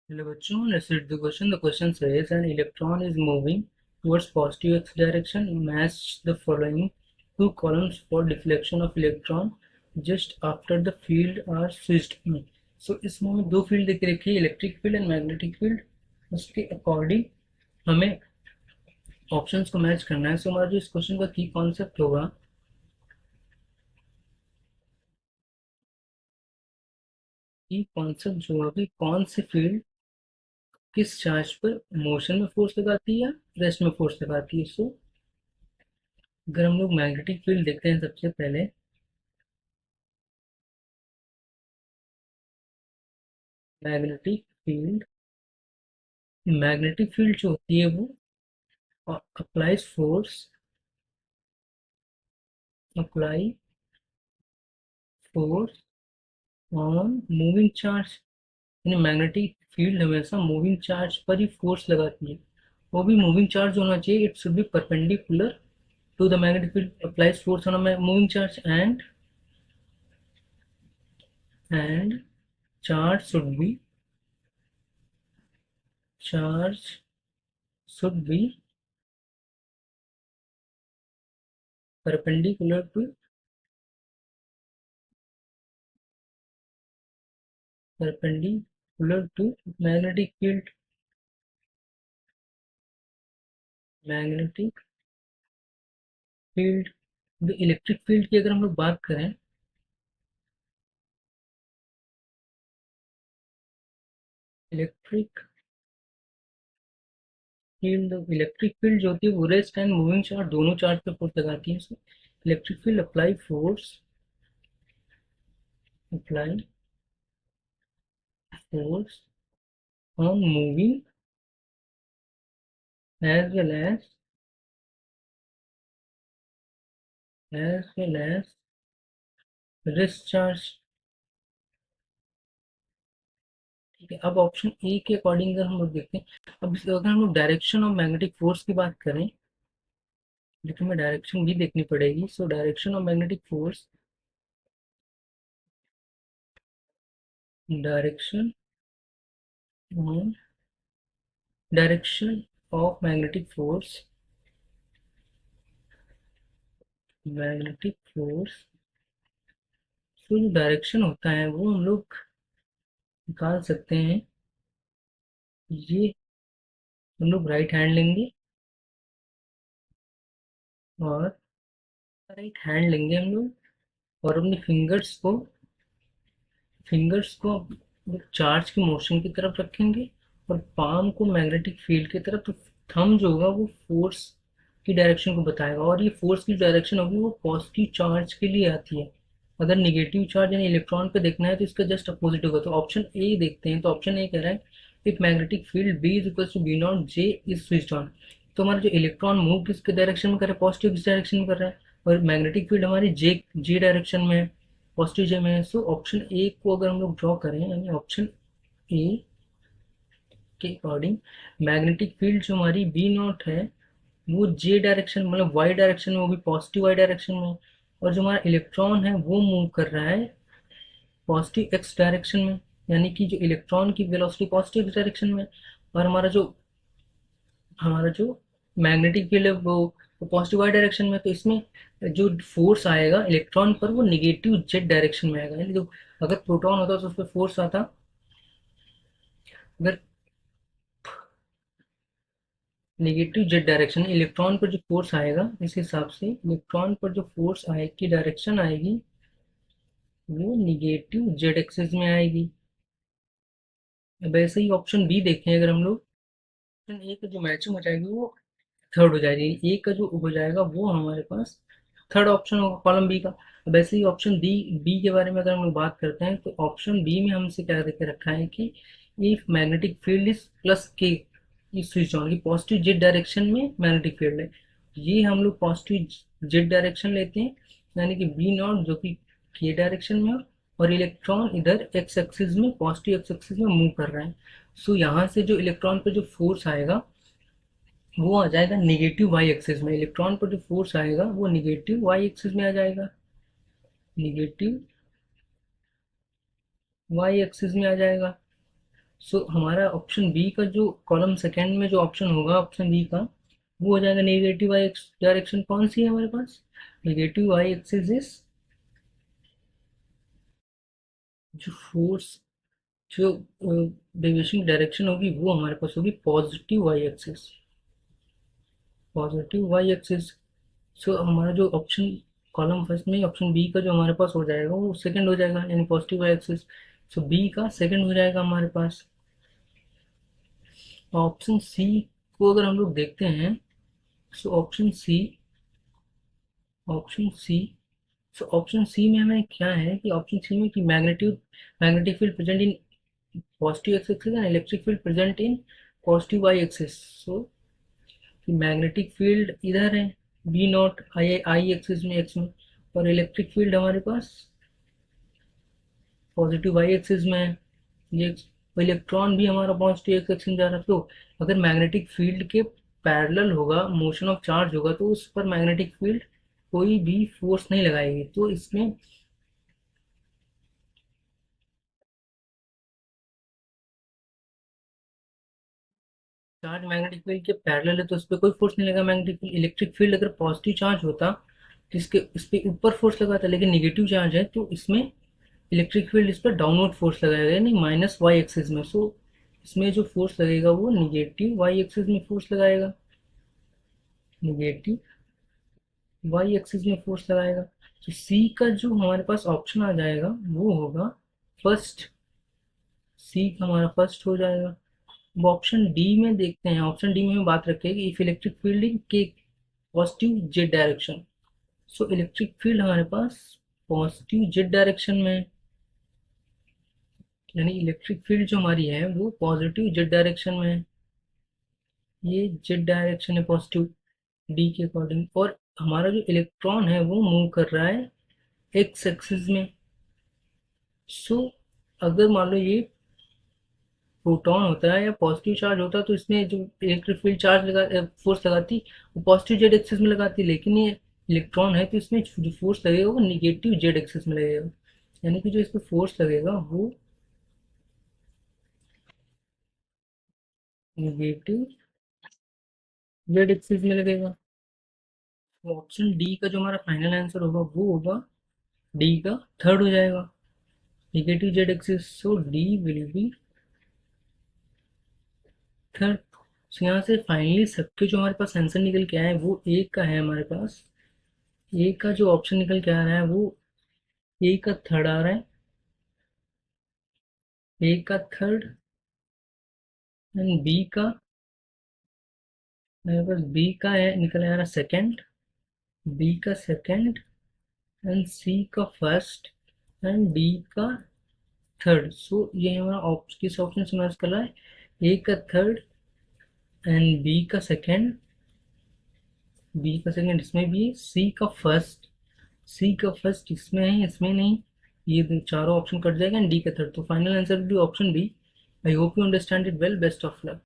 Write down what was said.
Hello bachon, let's read the question. The question says an electron is moving towards positive x direction. Match the following two columns for deflection of electron just after the field are switched on. So इसमें दो field देख रखी है, electric field and magnetic field. उसके according हमें options को match करना है. सो हमारा जो इस क्वेश्चन का की कॉन्सेप्ट होगा, की कॉन्सेप्ट जो होगी कौन सी फील्ड किस चार्ज पर मोशन में फोर्स लगाती है, रेस्ट में फोर्स लगाती है. सो अगर हम लोग मैग्नेटिक फील्ड देखते हैं सबसे पहले, मैग्नेटिक फील्ड मैग्नेटिक फील्ड जो होती है वो applies force apply force on moving charge. यानी मैग्नेटिक फील्ड हमेशा मूविंग चार्ज पर ही फोर्स लगाती है. वो भी मूविंग चार्ज होना चाहिए. It should be perpendicular to the magnetic field applies force on moving charge and charge should be charge should be perpendicular to perpendicular to magnetic field. Magnetic field, जो electric field की अगर हम लोग बात करें, electric electric field जो होती है वो रेस्ट एंड मूविंग चार्ज दोनों चार्ज पे फोर्स लगाती है. Electric field apply force on moving as well as rest charge. ठीक है. अब ऑप्शन ए के अकॉर्डिंग अगर हम लोग देखते हैं, अब अगर हम लोग डायरेक्शन ऑफ मैग्नेटिक फोर्स की बात करें, लेकिन हमें डायरेक्शन भी देखनी पड़ेगी. So direction of magnetic force, direction direction of magnetic force. तो जो डायरेक्शन होता है वो हम लोग निकाल सकते हैं. ये हम लोग राइट हैंड लेंगे और हम लोग और अपने फिंगर्स को चार्ज की मोशन की तरफ रखेंगे और पाम को मैग्नेटिक फील्ड की तरफ. तो थंब जो होगा वो फोर्स की डायरेक्शन को बताएगा, और ये फोर्स की डायरेक्शन होगी वो पॉजिटिव चार्ज के लिए आती है. अगर निगेटिव चार्ज यानी इलेक्ट्रॉन पे देखना है तो इसका जस्ट अपोजिट होगा. तो ऑप्शन ए देखते हैं. तो ऑप्शन ए कह रहा है if magnetic field B is equal to B naught J is switched on. तो हमारा जो इलेक्ट्रॉन मूव किसके डायरेक्शन में कर रहा है, पॉजिटिव डायरेक्शन में कर रहा है, और मैग्नेटिक फील्ड हमारी जे जे डायरेक्शन में है, पॉजिटिव जे में है. सो ऑप्शन ए को अगर हम लोग ड्रॉ करें, यानी ऑप्शन ए के अकॉर्डिंग मैग्नेटिक फील्ड जो हमारी बी नॉट है वो जे डायरेक्शन मतलब वाई डायरेक्शन में, वो भी पॉजिटिव वाई डायरेक्शन में. और जो हमारा इलेक्ट्रॉन है वो मूव कर रहा है पॉजिटिव एक्स डायरेक्शन में, यानी कि जो इलेक्ट्रॉन की वेलोसिटी पॉजिटिव डायरेक्शन में. और हमारा जो मैग्नेटिक फील्ड है वो पॉजिटिव वाई डायरेक्शन में. तो इसमें जो फोर्स आएगा इलेक्ट्रॉन पर वो निगेटिव जेड डायरेक्शन में आएगा. यानी जो अगर प्रोटॉन होता तो उस पर फोर्स आता, अगर नेगेटिव जेड डायरेक्शन, इलेक्ट्रॉन पर जो फोर्स आएगा इस हिसाब से इलेक्ट्रॉन पर जो फोर्स आए की डायरेक्शन आएगी वो निगेटिव जेड एक्सिस में आएगी. अब ऐसे ही ऑप्शन बी देखें अगर हम लोग, ऑप्शन ए का जो मैचिंग हो जाएगी वो थर्ड हो जाएगी. ए का जो हो जाएगा वो हमारे पास थर्ड ऑप्शन होगा कॉलम बी का. अब ऐसे ही ऑप्शन डी बी के बारे में अगर हम लोग बात करते हैं तो ऑप्शन बी में हमसे क्या देके रखा है कि if magnetic field is plus के इस स्विच ऑन की पॉजिटिव जेड डायरेक्शन में मैग्नेटिक फील्ड है. ये हम लोग पॉजिटिव जेड डायरेक्शन लेते हैं, यानी कि बी नॉट जो कि के डायरेक्शन में और इलेक्ट्रॉन इधर एक्स एक्सिस में पॉजिटिव एक्स एक्सिस में मूव कर रहा है. सो यहाँ से जो इलेक्ट्रॉन पर जो फोर्स आएगा वो आ जाएगा निगेटिव वाई एक्सिस में. इलेक्ट्रॉन पर जो फोर्स आएगा वो निगेटिव वाई एक्सिस में आ जाएगा, निगेटिव वाई एक्सिस में आ जाएगा. सो हमारा ऑप्शन बी का जो कॉलम सेकेंड में जो ऑप्शन होगा ऑप्शन बी का, वो हो जाएगा नेगेटिव वाई एक्स डायरेक्शन। कौन सी है हमारे पास? नेगेटिव वाई एक्सिस इज, जो फोर्स, जो डेविएशन की डायरेक्शन होगी वो हमारे पास होगी positive Y axis, positive Y axis. So हमारा जो ऑप्शन कॉलम फर्स्ट में ऑप्शन बी का जो हमारे पास हो जाएगा वो सेकंड हो जाएगा, यानी पॉजिटिव वाई एक्सिस। सो बी का सेकंड हो जाएगा हमारे पास। ऑप्शन सी को अगर हम लोग देखते हैं, so option C, option C, so option C में हमें क्या है कि ऑप्शन सी में कि magnetic field present in positive X axis and electric field present in positive Y axis. So magnetic field इधर है B naught I I axis में एक्स में, और इलेक्ट्रिक फील्ड हमारे पास पॉजिटिव वाई एक्सिस में है। ये इलेक्ट्रॉन भी हमारा पॉजिटिव एक्स एक्सिस में जा रहा है। तो अगर मैग्नेटिक फील्ड के पैरेलल होगा, मोशन ऑफ चार्ज होगा, तो उस पर मैग्नेटिक फील्ड कोई भी फोर्स नहीं लगाएगी। तो इसमें चार्ज मैग्नेटिक फील्ड के पैरेलल है तो उस पर कोई फोर्स नहीं लगा मैग्नेटिक फील्ड। इलेक्ट्रिक फील्ड अगर पॉजिटिव चार्ज होता तो इसके इस पे ऊपर फोर्स लगाता, लेकिन निगेटिव चार्ज है तो इसमें इलेक्ट्रिक फील्ड इस पर डाउनवर्ड फोर्स लगाएगा, यानी माइनस वाई एक्सिस में। सो इसमें जो फोर्स लगेगा वो निगेटिव वाई एक्सिस में फोर्स लगाएगा, निगेटिव वाई एक्सिस में फोर्स लगाएगा। तो सी का जो हमारे पास ऑप्शन आ जाएगा वो होगा फर्स्ट, सी का हमारा फर्स्ट हो जाएगा। अब ऑप्शन डी में देखते हैं। ऑप्शन डी में हम बात रखें कि इफ इलेक्ट्रिक फील्ड इन के positive Z direction. So electric field हमारे पास पॉजिटिव जेड डायरेक्शन में है, यानी इलेक्ट्रिक फील्ड जो हमारी है वो पॉजिटिव जेड डायरेक्शन में है। ये जेड डायरेक्शन है पॉजिटिव डी के अकॉर्डिंग, और हमारा जो इलेक्ट्रॉन है वो मूव कर रहा है एक्स एक्सिस में। सो अगर मान लो ये प्रोटॉन होता है या पॉजिटिव चार्ज होता है तो इसमें जो इलेक्ट्रिक फील्ड चार्ज लगा फोर्स लगाती वो पॉजिटिव जेड एक्सिस में लगाती, लेकिन ये इलेक्ट्रॉन है तो इसमें जो फोर्स लगेगा वो निगेटिव जेड एक्सिस में लगेगा, यानी कि जो इस पर फोर्स लगेगा वो निगेटिव जेड एक्सिस में लगेगा। ऑप्शन डी का जो हमारा फाइनल आंसर होगा वो होगा डी का थर्ड हो जाएगा, negative Z axis. So D will be third. तो यहाँ से फाइनली सबके जो हमारे पास आंसर निकल के आए हैं वो ए का है हमारे पास। ए का जो ऑप्शन निकल के आ रहा है वो ए का थर्ड आ रहा है, ए का थर्ड, एंड बी का, मेरे पास बी का है निकल आ रहा सेकंड, बी का सेकंड, एंड सी का फर्स्ट, एंड डी का थर्ड। सो ये हमारा किस ऑप्शन से मैच कर रहा है? ए का थर्ड एंड बी का सेकंड इसमें भी है, सी का फर्स्ट, सी का फर्स्ट इसमें है, इसमें नहीं। ये चारों ऑप्शन कट जाएगा एंड डी का थर्ड। तो final answer will be option B. I hope you understand it well. Best of luck.